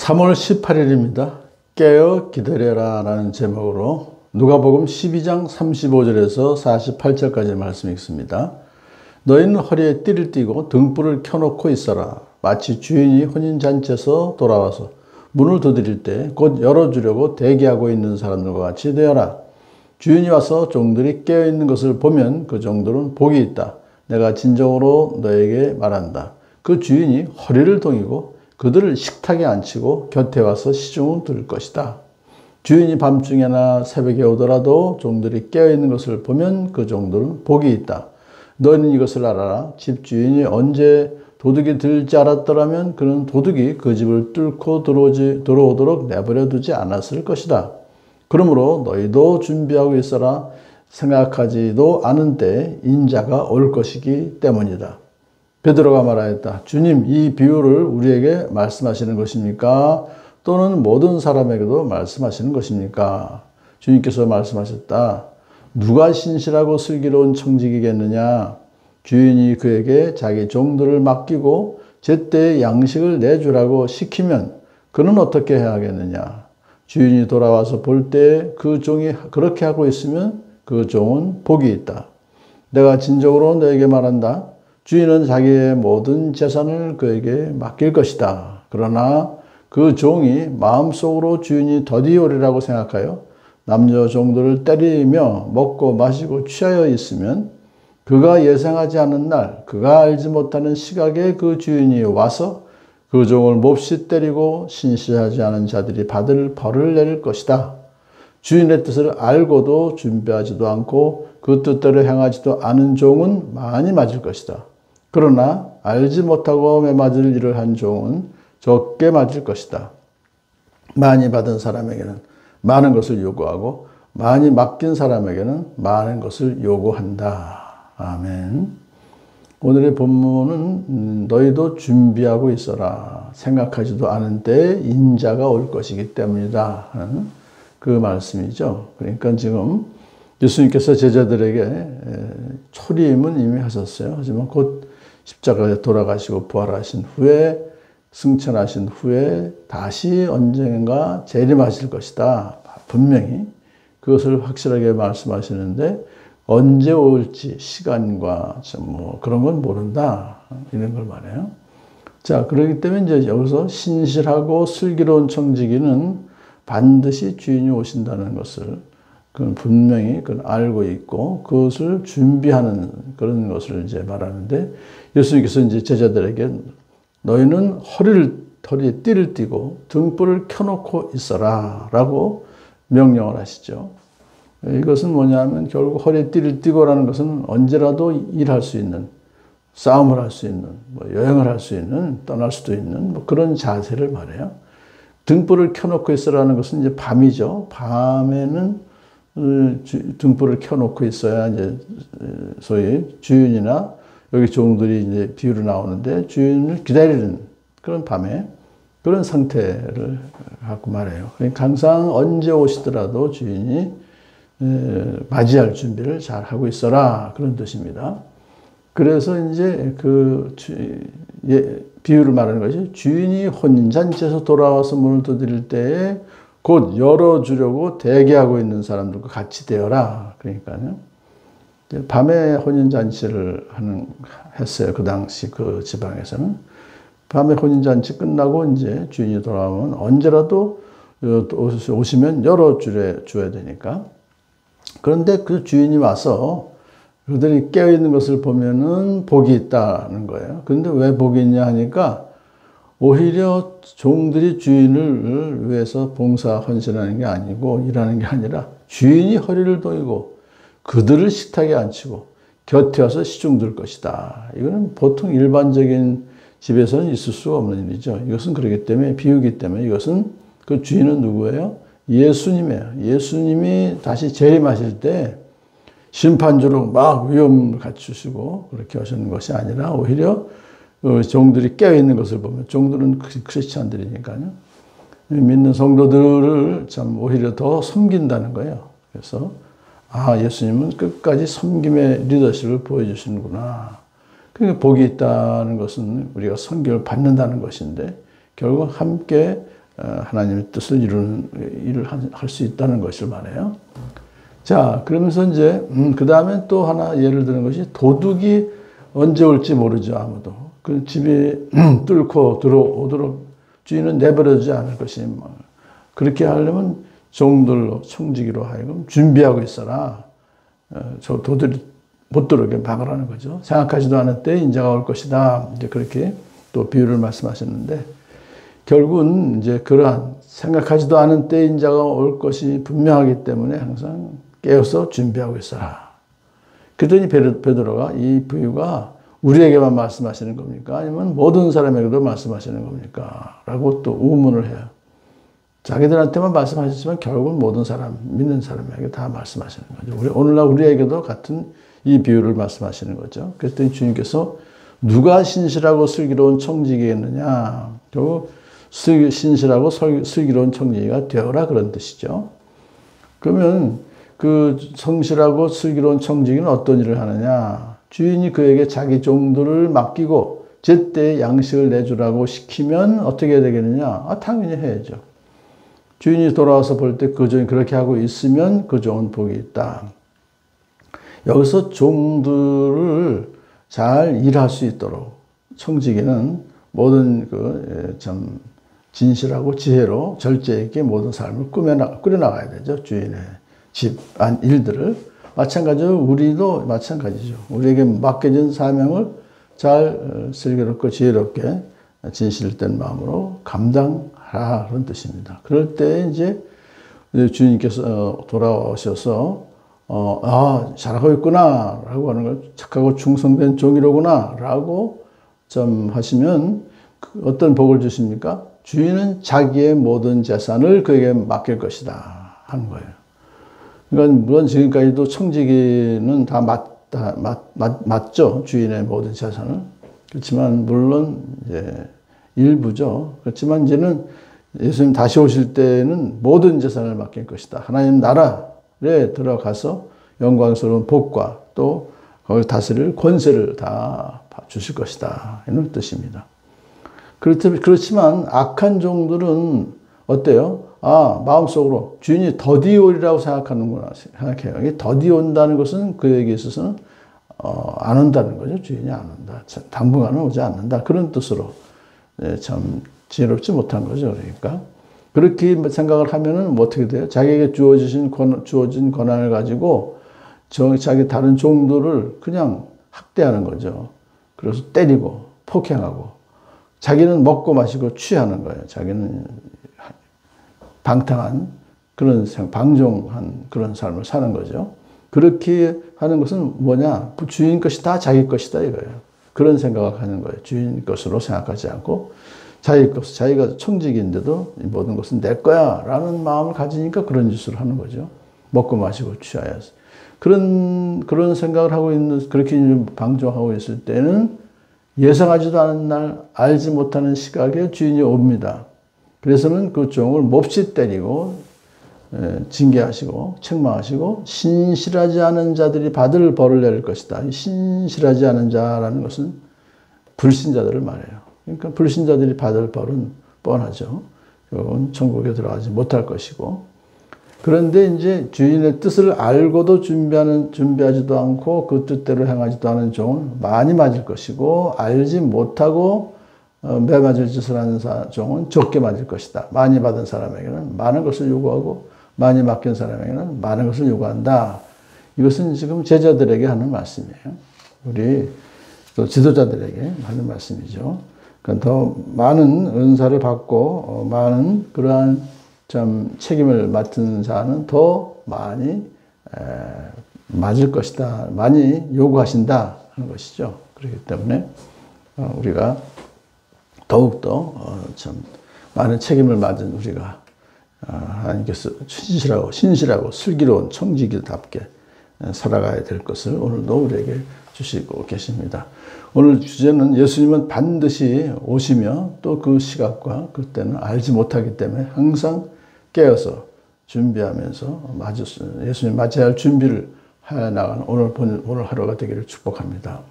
3월 18일입니다. 깨어 기다려라 라는 제목으로 누가복음 12장 35절에서 48절까지 말씀 읽습니다. 너희는 허리에 띠를 띠고 등불을 켜놓고 있어라. 마치 주인이 혼인잔치에서 돌아와서 문을 두드릴 때 곧 열어주려고 대기하고 있는 사람들과 같이 되어라. 주인이 와서 종들이 깨어있는 것을 보면 그 종들은 복이 있다. 내가 진정으로 너에게 말한다. 그 주인이 허리를 동이고 그들을 식탁에 앉히고 곁에 와서 시중을 들을 것이다. 주인이 밤중에나 새벽에 오더라도 종들이 깨어있는 것을 보면 그 종들은 복이 있다. 너희는 이것을 알아라. 집주인이 언제 도둑이 들지 않았더라면 그는 도둑이 그 집을 뚫고 들어오도록 내버려 두지 않았을 것이다. 그러므로 너희도 준비하고 있어라. 생각하지도 않은 때에 인자가 올 것이기 때문이다. 베드로가 말하였다. 주님, 이 비유를 우리에게 말씀하시는 것입니까? 또는 모든 사람에게도 말씀하시는 것입니까? 주님께서 말씀하셨다. 누가 신실하고 슬기로운 청직이겠느냐? 주인이 그에게 자기 종들을 맡기고 제때에 양식을 내주라고 시키면 그는 어떻게 해야 하겠느냐? 주인이 돌아와서 볼 때 그 종이 그렇게 하고 있으면 그 종은 복이 있다. 내가 진정으로 너에게 말한다. 주인은 자기의 모든 재산을 그에게 맡길 것이다. 그러나 그 종이 마음속으로 주인이 더디 오리라고 생각하여 남녀 종들을 때리며 먹고 마시고 취하여 있으면 그가 예상하지 않은 날, 그가 알지 못하는 시각에 그 주인이 와서 그 종을 몹시 때리고 신실하지 않은 자들이 받을 벌을 내릴 것이다. 주인의 뜻을 알고도 준비하지도 않고 그 뜻대로 행하지도 않은 종은 많이 맞을 것이다. 그러나 알지 못하고 매맞을 일을 한 종은 적게 맞을 것이다. 많이 받은 사람에게는 많은 것을 요구하고 많이 맡긴 사람에게는 많은 것을 요구한다. 아멘. 오늘의 본문은 너희도 준비하고 있어라. 생각하지도 않은 때에 인자가 올 것이기 때문이다. 그 말씀이죠. 그러니까 지금 예수님께서 제자들에게 초림은 이미 하셨어요. 하지만 곧 십자가에 돌아가시고 부활하신 후에 승천하신 후에 다시 언젠가 재림하실 것이다. 분명히 그것을 확실하게 말씀하시는데 언제 올지 시간과 뭐 그런 건 모른다. 이런 걸 말해요. 자, 그렇기 때문에 이제 여기서 신실하고 슬기로운 청지기는 반드시 주인이 오신다는 것을 그건 분명히 그건 알고 있고 그것을 준비하는 그런 것을 이제 말하는데 예수님께서 이제 제자들에게 너희는 허리에 띠를 띠고 등불을 켜놓고 있어라 라고 명령을 하시죠. 이것은 뭐냐면 결국 허리에 띠를 띠고라는 것은 언제라도 일할 수 있는, 싸움을 할 수 있는, 뭐 여행을 할 수 있는, 떠날 수도 있는 뭐 그런 자세를 말해요. 등불을 켜놓고 있어라는 것은 이제 밤이죠. 밤에는 등불을 켜놓고 있어야 이제 소위 주인이나 여기 종들이 이제 비유로 나오는데 주인을 기다리는 그런 밤에 그런 상태를 갖고 말해요. 그러니까 항상 언제 오시더라도 주인이 맞이할 준비를 잘 하고 있어라 그런 뜻입니다. 그래서 이제 그 비유를 말하는 것이 주인이 혼인잔치에서 돌아와서 문을 두드릴 때에 곧 열어주려고 대기하고 있는 사람들과 같이 되어라. 그러니까요. 밤에 혼인잔치를 했어요. 그 당시 그 지방에서는. 밤에 혼인잔치 끝나고 이제 주인이 돌아오면 언제라도 오시면 열어줘야 되니까. 그런데 그 주인이 와서 그들이 깨어있는 것을 보면은 복이 있다는 거예요. 그런데 왜 복이 있냐 하니까 오히려 종들이 주인을 위해서 봉사 헌신하는 게 아니고 일하는 게 아니라 주인이 허리를 동이고 그들을 식탁에 앉히고 곁에 와서 시중들 것이다. 이거는 보통 일반적인 집에서는 있을 수가 없는 일이죠. 이것은 그렇기 때문에 비유기 때문에 이것은 그 주인은 누구예요? 예수님이에요. 예수님이 다시 재림하실 때 심판주로 막 위엄을 갖추시고 그렇게 하시는 것이 아니라 오히려 종들이 깨어있는 것을 보면 종들은 크리스찬들이니까요. 믿는 성도들을 참 오히려 더 섬긴다는 거예요. 그래서 예수님은 끝까지 섬김의 리더십을 보여주시는구나. 그러니까 복이 있다는 것은 우리가 선교를 받는다는 것인데 결국 함께 하나님의 뜻을 이루는 일을 할 수 있다는 것을 말해요. 자, 그러면서 이제 그 다음에 또 하나 예를 드는 것이 도둑이 언제 올지 모르죠. 아무도. 그 집이 뚫고 들어오도록 주인은 내버려두지 않을 것이. 그렇게 하려면 종들로 청지기로 하여금 준비하고 있어라. 저 도둑이 못 들어오게 막으라는 거죠. 생각하지도 않은 때에 인자가 올 것이다. 이제 그렇게 또 비유를 말씀하셨는데, 결국은 이제 그러한 생각하지도 않은 때에 인자가 올 것이 분명하기 때문에 항상 깨어서 준비하고 있어라. 그랬더니 베드로가 이 비유가 우리에게만 말씀하시는 겁니까? 아니면 모든 사람에게도 말씀하시는 겁니까? 라고 또 의문을 해요. 자기들한테만 말씀하셨지만 결국은 모든 사람, 믿는 사람에게 다 말씀하시는 거죠. 오늘날 우리에게도 같은 이 비유를 말씀하시는 거죠. 그랬더니 주님께서 누가 신실하고 슬기로운 청지기겠느냐? 결국 신실하고 슬기로운 청지기가 되어라, 그런 뜻이죠. 그러면 그 성실하고 슬기로운 청지기는 어떤 일을 하느냐? 주인이 그에게 자기 종들을 맡기고 제때에 양식을 내주라고 시키면 어떻게 해야 되겠느냐? 당연히 해야죠. 주인이 돌아와서 볼 때 그 종이 그렇게 하고 있으면 그 종은 복이 있다. 여기서 종들을 잘 일할 수 있도록 청지기는 모든 참 진실하고 지혜로 절제 있게 모든 삶을 꾸려나가야 되죠. 주인의 집안 일들을. 마찬가지로 우리도 마찬가지죠. 우리에게 맡겨진 사명을 잘 슬기롭고 지혜롭게 진실된 마음으로 감당하라, 그런 뜻입니다. 그럴 때 이제 주인께서 돌아오셔서 잘하고 있구나 라고 하는 걸, 착하고 충성된 종이로구나 라고 좀 하시면 어떤 복을 주십니까? 주인은 자기의 모든 재산을 그에게 맡길 것이다 하는 거예요. 그러니까 물론 지금까지도 청지기는 다 맞죠. 주인의 모든 재산을. 그렇지만 물론 이제 일부죠. 그렇지만 이제는 예수님 다시 오실 때는 모든 재산을 맡길 것이다. 하나님 나라에 들어가서 영광스러운 복과 또 거기 다스릴 권세를 다 주실 것이다, 이런 뜻입니다. 그렇지만 악한 종들은 어때요? 마음속으로 주인이 더디 오리라고 생각해요. 이게 더디 온다는 것은 그에게 있어서는 안 온다는 거죠. 주인이 안 온다. 당분간은 오지 않는다. 그런 뜻으로 참 지혜롭지 못한 거죠. 그러니까 그렇게 생각을 하면은 어떻게 돼요? 자기에게 주어진 권한을 가지고 자기 다른 종들을 그냥 학대하는 거죠. 그래서 때리고 폭행하고 자기는 먹고 마시고 취하는 거예요. 자기는 방탕한 그런 방종한 그런 삶을 사는 거죠. 그렇게 하는 것은 뭐냐? 주인 것이 다 자기 것이다 이거예요. 그런 생각을 하는 거예요. 주인 것으로 생각하지 않고 자기 것, 자기가 청지기인데도 모든 것은 내 거야 라는 마음을 가지니까 그런 짓을 하는 거죠. 먹고 마시고 취하여서. 그런 생각을 하고 있는, 그렇게 방종하고 있을 때는 예상하지도 않은 날, 알지 못하는 시각에 주인이 옵니다. 그래서는 그 종을 몹시 때리고 징계하시고 책망하시고 신실하지 않은 자들이 받을 벌을 내릴 것이다. 신실하지 않은 자라는 것은 불신자들을 말해요. 그러니까 불신자들이 받을 벌은 뻔하죠. 결국은 천국에 들어가지 못할 것이고. 그런데 이제 주인의 뜻을 알고도 준비하지도 않고 그 뜻대로 행하지도 않은 종은 많이 맞을 것이고, 알지 못하고 매맞을 짓을 하는 종은 적게 맞을 것이다. 많이 받은 사람에게는 많은 것을 요구하고 많이 맡긴 사람에게는 많은 것을 요구한다. 이것은 지금 제자들에게 하는 말씀이에요. 우리 또 지도자들에게 하는 말씀이죠. 그러니까 더 많은 은사를 받고 많은 그러한 참 책임을 맡은 자는 더 많이 맞을 것이다. 많이 요구하신다 하는 것이죠. 그렇기 때문에 우리가 더욱더 참 많은 책임을 맡은 우리가 하나님께서 신실하고 슬기로운 청지기답게 살아가야 될 것을 오늘도 우리에게 주시고 계십니다. 오늘 주제는 예수님은 반드시 오시며 또 그 시각과 그때는 알지 못하기 때문에 항상 깨어서 준비하면서 예수님 맞이할 준비를 해 나가는 오늘 하루가 되기를 축복합니다.